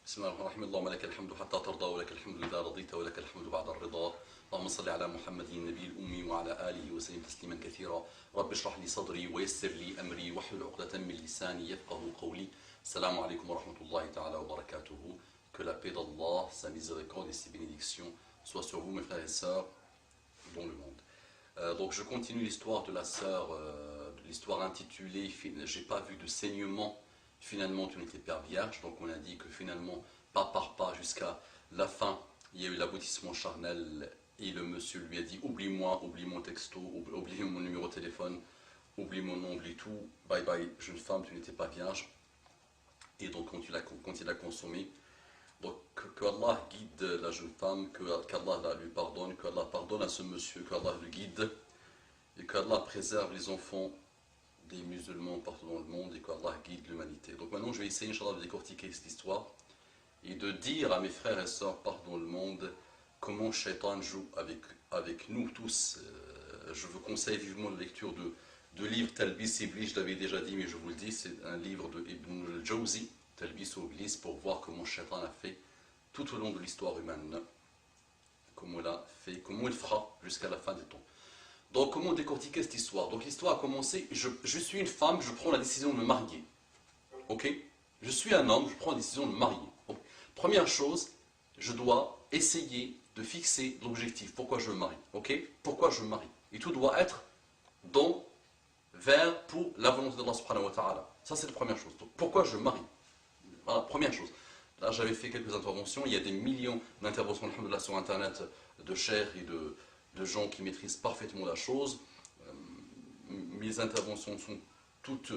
بسم الله الرحمن الرحيم اللهم لك الحمد حتى ترضى ولك الحمد إذا رضيت ولك الحمد بعد الرضا اللهم صل على محمد النبي الأمي وعلى آله وسلم تسليما كثيرا رب اشرح لي صدري ويسر لي أمري واحلل عقدة من لساني يفقه قولي السلام عليكم ورحمة الله تعالى وبركاته. Que la paix d'Allah, sa miséricorde et ses bénédictions soient sur vous mes frères et sœurs dans le monde. Donc je continue l'histoire de la sœur, l'histoire intitulée « J'ai pas vu de saignement ». Finalement, tu n'étais pas vierge, donc on a dit que finalement, pas par pas, jusqu'à la fin, il y a eu l'aboutissement charnel et le monsieur lui a dit oublie-moi, oublie mon texto, oublie mon numéro de téléphone, oublie mon nom, oublie tout, bye bye, jeune femme, tu n'étais pas vierge. Et donc quand il a consommé, donc que Allah guide la jeune femme, qu'Allah lui pardonne, qu'Allah pardonne à ce monsieur, qu'Allah le guide et qu'Allah préserve les enfants des musulmans partout dans le monde et qu'Allah guide l'humanité. Donc maintenant je vais essayer Inch'Allah de décortiquer cette histoire et de dire à mes frères et sœurs partout dans le monde comment Shaitan joue avec nous tous. Je vous conseille vivement la lecture de livres Talbis Iblis, je l'avais déjà dit mais je vous le dis, c'est un livre de Ibn al-Jawzi, Talbis Iblis, pour voir comment Shaitan a fait tout au long de l'histoire humaine, comment il a fait, comment il fera jusqu'à la fin des temps. Donc comment décortiquer cette histoire? Donc l'histoire a commencé, je suis une femme, je prends la décision de me marier. Ok? Je suis un homme, je prends la décision de me marier. Donc, première chose, je dois essayer de fixer l'objectif. Pourquoi je me marie? Ok? Pourquoi je me marie? Et tout doit être vers pour la volonté d'Allah subhanahu wa ta'ala. Ça c'est la première chose. Donc, pourquoi je me marie? Voilà, première chose. Là j'avais fait quelques interventions, il y a des millions d'interventions alhamdoulilah, sur internet de chers et de gens qui maîtrisent parfaitement la chose. Mes interventions sont toutes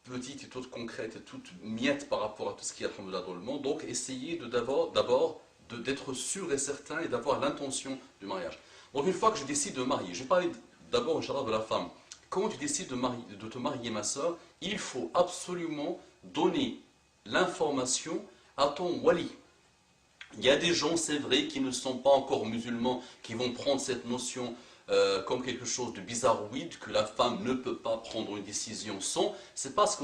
petites et toutes concrètes et toutes miettes par rapport à tout ce qui est alhamdoulilah dans le monde. Donc essayez d'abord d'être sûr et certain et d'avoir l'intention du mariage. Donc une fois que je décide de marier, je vais parler d'abord Inch'Allah de la femme. Quand tu décides de te marier ma soeur, il faut absolument donner l'information à ton wali. Il y a des gens, c'est vrai, qui ne sont pas encore musulmans, qui vont prendre cette notion comme quelque chose de bizarroïde, que la femme ne peut pas prendre une décision sans. C'est pas ce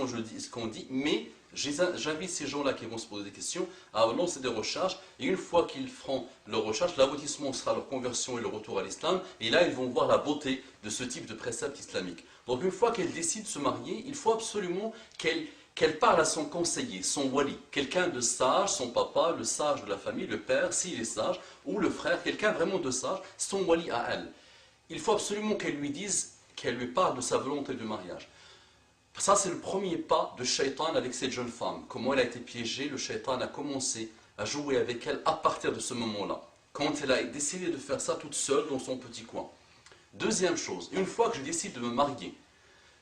qu'on dit, mais j'invite ces gens-là qui vont se poser des questions à lancer des recherches, et une fois qu'ils feront leurs recherches, l'aboutissement sera leur conversion et le retour à l'islam, et là ils vont voir la beauté de ce type de précepte islamique. Donc une fois qu'elle décide de se marier, il faut absolument qu'elle parle à son conseiller, son wali, quelqu'un de sage, son papa, le sage de la famille, le père, s'il est sage, ou le frère, quelqu'un vraiment de sage, son wali à elle. Il faut absolument qu'elle lui dise, qu'elle lui parle de sa volonté de mariage. Ça c'est le premier pas de Shaitan avec cette jeune femme. Comment elle a été piégée, le Shaitan a commencé à jouer avec elle à partir de ce moment-là. Quand elle a décidé de faire ça toute seule dans son petit coin. Deuxième chose, une fois que je décide de me marier,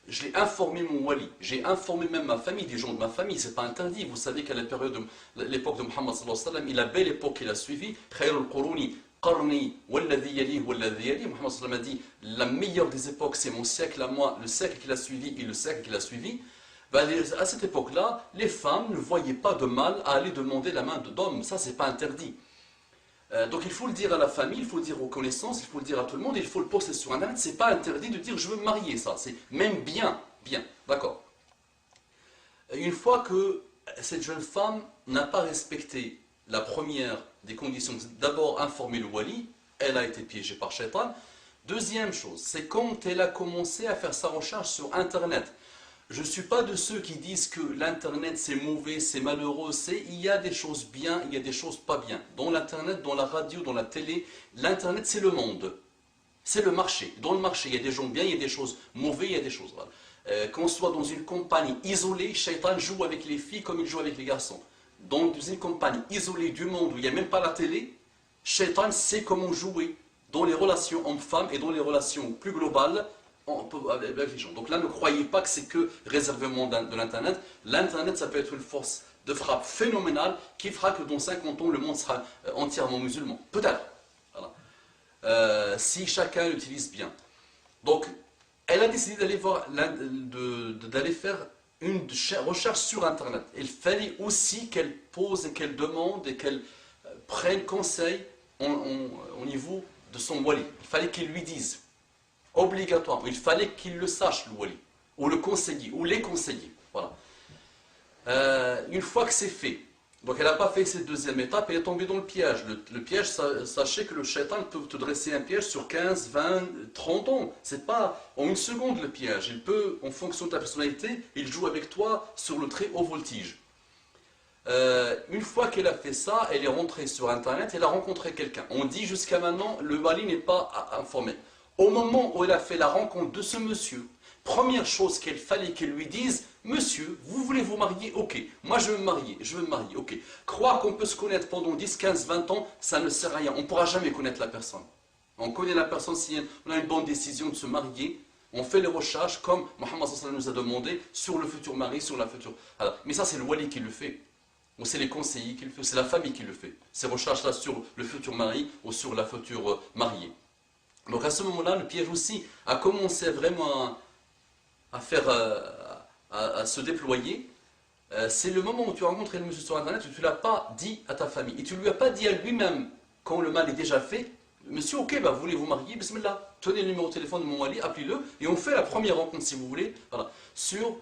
je l'ai informé mon wali, j'ai informé même ma famille, des gens de ma famille, c'est pas interdit. Vous savez qu'à l'époque de Muhammad sallallahu alayhi wa sallam, il a belle époque qu'il a suivi, Khayrul Quruni, Qarni, Walladhi yali, Walladhi yali. Muhammad sallallahu alayhi wa sallam a dit, la meilleure des époques c'est mon siècle à moi, le siècle qu'il a suivi et le siècle qu'il a suivi. À cette époque-là, les femmes ne voyaient pas de mal à aller demander la main d'homme, ça c'est pas interdit. Donc il faut le dire à la famille, il faut le dire aux connaissances, il faut le dire à tout le monde, il faut le poster sur internet. C'est pas interdit de dire je veux me marier, ça, c'est même bien, d'accord. Une fois que cette jeune femme n'a pas respecté la première des conditions, d'abord informer le wali, elle a été piégée par Shaitan. Deuxième chose, c'est quand elle a commencé à faire sa recherche sur internet. Je ne suis pas de ceux qui disent que l'internet c'est mauvais, c'est malheureux, il y a des choses bien, il y a des choses pas bien. Dans l'internet, dans la radio, dans la télé, l'internet c'est le monde, c'est le marché. Dans le marché, il y a des gens bien, il y a des choses mauvaises, il y a des choses. Voilà. Qu'on soit dans une compagnie isolée, Shaitan joue avec les filles comme il joue avec les garçons. Dans une compagnie isolée du monde où il n'y a même pas la télé, Shaitan sait comment jouer dans les relations hommes-femmes et dans les relations plus globales, avec les gens. Donc là, ne croyez pas que c'est que réservément de l'Internet. L'Internet, ça peut être une force de frappe phénoménale qui fera que dans 50 ans, le monde sera entièrement musulman. Peut-être. Voilà. Si chacun l'utilise bien. Donc, elle a décidé d'aller faire une recherche sur Internet. Il fallait aussi qu'elle pose et qu'elle demande et qu'elle prenne conseil au niveau de son wali. Il fallait qu'il lui dise. Obligatoire. Il fallait qu'il le sache, le wali, ou le conseiller, ou les conseillers. Voilà. Une fois que c'est fait, Donc elle n'a pas fait cette deuxième étape, elle est tombée dans le piège. Le piège, sachez que le shaitan peut te dresser un piège sur 15, 20, 30 ans. C'est pas en une seconde le piège. Il peut, en fonction de ta personnalité, il joue avec toi sur le très haut voltige. Une fois qu'elle a fait ça, elle est rentrée sur Internet, elle a rencontré quelqu'un. On dit jusqu'à maintenant, le wali n'est pas informé. Au moment où elle a fait la rencontre de ce monsieur, première chose qu'il fallait qu'elle lui dise, monsieur, vous voulez vous marier? Ok. Moi je veux me marier, ok. Croire qu'on peut se connaître pendant 10, 15, 20 ans, ça ne sert à rien. On ne pourra jamais connaître la personne. On connaît la personne si on a une bonne décision de se marier. On fait les recherches comme Mohammed nous a demandé sur le futur mari, sur la future. Alors, mais ça c'est le wali qui le fait. Ou c'est les conseillers qui le font, c'est la famille qui le fait. Ces recherches-là sur le futur mari ou sur la future mariée. Donc à ce moment-là, le piège aussi a commencé vraiment à faire, à se déployer. C'est le moment où tu as rencontré le monsieur sur Internet et tu ne l'as pas dit à ta famille. Et tu ne lui as pas dit à lui-même, quand le mal est déjà fait, monsieur, ok, bah, vous voulez vous marier, bismillah, tenez le numéro de téléphone de mon wali, appelez-le, et on fait la première rencontre si vous voulez, voilà, sur...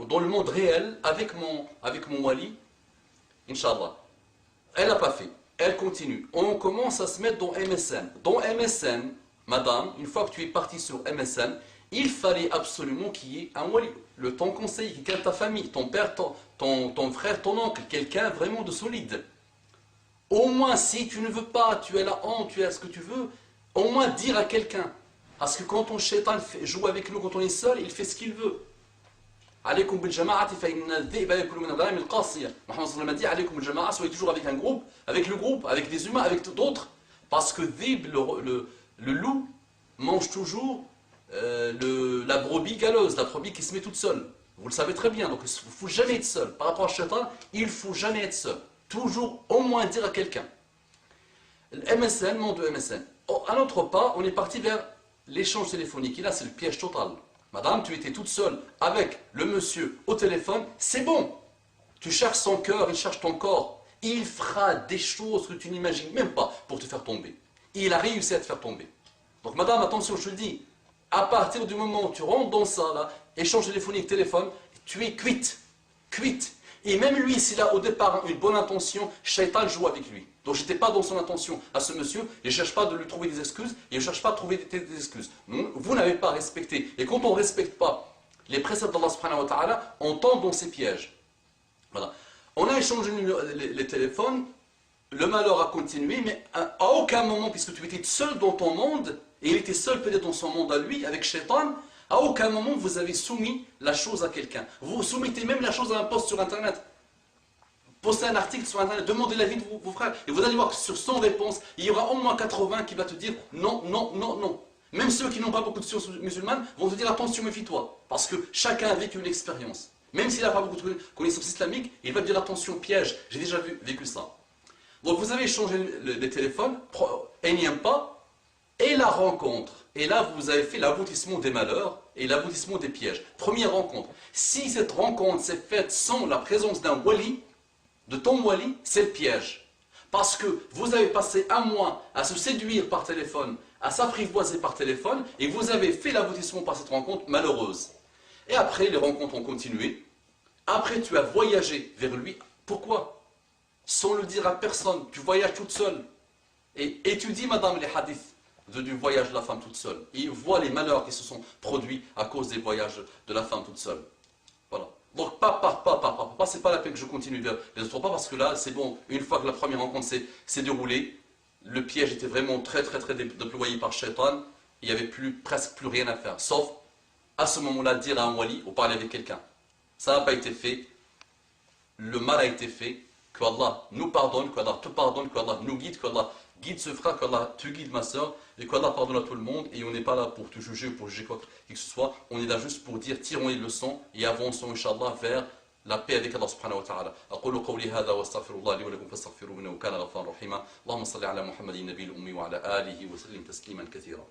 dans le monde réel avec mon wali, Inch'Allah. Elle n'a pas fait, elle continue. On commence à se mettre dans MSN. Dans MSN, madame, une fois que tu es parti sur MSN, il fallait absolument qu'il y ait un wali, ton conseiller, quelqu'un de ta famille, ton père, ton frère, ton oncle, quelqu'un vraiment de solide. Au moins, si tu ne veux pas, tu as la honte, tu as ce que tu veux, au moins dire à quelqu'un. Parce que quand ton shaitan joue avec nous, quand on est seul, il fait ce qu'il veut. Alaykoum bil jama'ati fa inna dhi'ba yakulu min al-ghanam al-qasiya. Mohammed sallallahu alayhi wa sallam a dit alaykoum bil jama'a, soyez toujours avec un groupe, avec des humains, avec d'autres. Parce que dhib, le loup, mange toujours la brebis galeuse, la brebis qui se met toute seule. Vous le savez très bien, donc il ne faut jamais être seul. Par rapport à shaitan, il ne faut jamais être seul. Toujours au moins dire à quelqu'un. MSN, monde de MSN. À notre pas, on est parti vers l'échange téléphonique. Et là, c'est le piège total. Madame, tu étais toute seule avec le monsieur au téléphone, c'est bon. Tu cherches son cœur, il cherche ton corps. Il fera des choses que tu n'imagines même pas pour te faire tomber. Il a réussi à te faire tomber. Donc madame, attention, je te le dis, à partir du moment où tu rentres dans ça, là, échange téléphonique, téléphone, tu es cuite. Cuite. Et même lui, s'il a au départ une bonne intention, Shaitan joue avec lui. Donc je n'étais pas dans son intention à ce monsieur, il ne cherche pas de lui trouver des excuses, il ne cherche pas à trouver des excuses. Vous n'avez pas respecté. Et quand on ne respecte pas les préceptes d'Allah subhanahu wa ta'ala, on tombe dans ces pièges. Voilà. On a échangé les téléphones, le malheur a continué, mais à aucun moment, puisque tu étais seul dans ton monde, et il était seul peut-être dans son monde à lui, avec Shaitan, à aucun moment vous avez soumis la chose à quelqu'un. Vous soumettez même la chose à un post sur Internet. Postez un article sur Internet, demandez l'avis de vos frères, et vous allez voir que sur 100 réponses, il y aura au moins 80 qui va te dire non, non, non, non. Même ceux qui n'ont pas beaucoup de sciences musulmanes vont te dire attention, méfie-toi. Parce que chacun a vécu une expérience. Même s'il n'a pas beaucoup de connaissances islamiques, il va te dire attention, piège, j'ai déjà vécu ça. Donc vous avez échangé les téléphones, énième pas, et la rencontre. Et là, vous avez fait l'aboutissement des malheurs et l'aboutissement des pièges. Première rencontre. Si cette rencontre s'est faite sans la présence d'un wali, de ton wali, c'est le piège. Parce que vous avez passé un mois à se séduire par téléphone, à s'apprivoiser par téléphone, et vous avez fait l'aboutissement par cette rencontre malheureuse. Et après, les rencontres ont continué. Après, tu as voyagé vers lui. Pourquoi? Sans le dire à personne. Tu voyages toute seule. Et étudie, madame, les hadiths du voyage de la femme toute seule. Et vois les malheurs qui se sont produits à cause des voyages de la femme toute seule. Voilà. Donc, c'est pas la peine que je continue vers les autres pas, parce que là, c'est bon, une fois que la première rencontre s'est déroulée, le piège était vraiment très déployé par Shaitan, il n'y avait presque plus rien à faire, sauf à ce moment-là dire à un wali ou parler avec quelqu'un. Ça n'a pas été fait, le mal a été fait, que Allah nous pardonne, que Allah te pardonne, que Allah nous guide, que Allah guide ce frère, que Allah te guide ma soeur, et que Allah pardonne à tout le monde, et on n'est pas là pour te juger ou pour juger quoi que ce soit, on est là juste pour dire tirons les leçons et avançons Inch'Allah vers la paix avec Allah subhanahu wa ta'ala. أقول قولي هذا واستغفر الله لي ولكم فاستغفروه إنه كان غفارا رحيما اللهم صل على محمد النبي الأمي وعلى آله وسلم تسليما كثيرا